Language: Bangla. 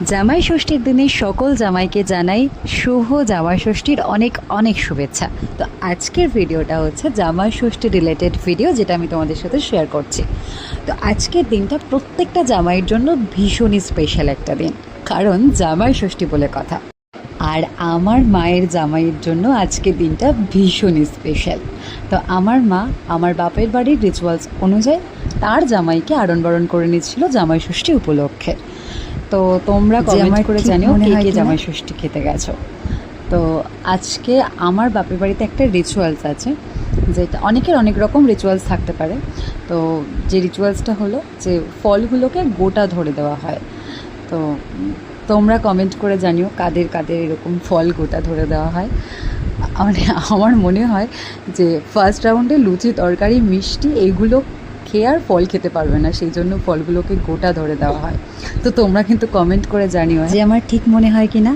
জামাই ষষ্ঠীর দিনে সকল জামাইকে জানাই শুভ জামাই ষষ্ঠীর অনেক অনেক শুভেচ্ছা। তো আজকের ভিডিওটা হচ্ছে জামাই ষষ্ঠী রিলেটেড ভিডিও, যেটা আমি তোমাদের সাথে শেয়ার করছি। তো আজকের দিনটা প্রত্যেকটা জামাইয়ের জন্য ভীষণই স্পেশাল একটা দিন, কারণ জামাই ষষ্ঠী বলে কথা। আর আমার মায়ের জামাইয়ের জন্য আজকের দিনটা ভীষণই স্পেশাল। তো আমার মা আমার বাপের বাড়ির রিচুয়ালস অনুযায়ী তার জামাইকে আড়ন বারণ করে নিচ্ছিল জামাই ষষ্ঠী উপলক্ষে। তো তোমরা কমেন্ট করে জানিও কে কে জামাই ষষ্ঠী খেতে গেছো। তো আজকে আমার বাপের বাড়িতে একটা রিচুয়ালস আছে, যেটা অনেকের অনেক রকম রিচুয়ালস থাকতে পারে। তো যে রিচুয়ালসটা হলো যে ফলগুলোকে গোটা ধরে দেওয়া হয়। তো তোমরা কমেন্ট করে জানিও কাদের কাদের এরকম ফল গোটা ধরে দেওয়া হয়। মানে আমার মনে হয় যে ফার্স্ট রাউন্ডে লুচি তরকারি মিষ্টি এইগুলো খেয়ে আর ফল খেতে পারবে না, সেই জন্য ফলগুলোকে গোটা ধরে দেওয়া হয়। তো তোমরা কিন্তু কমেন্ট করে জানিও যে আমার ঠিক মনে হয় কি না।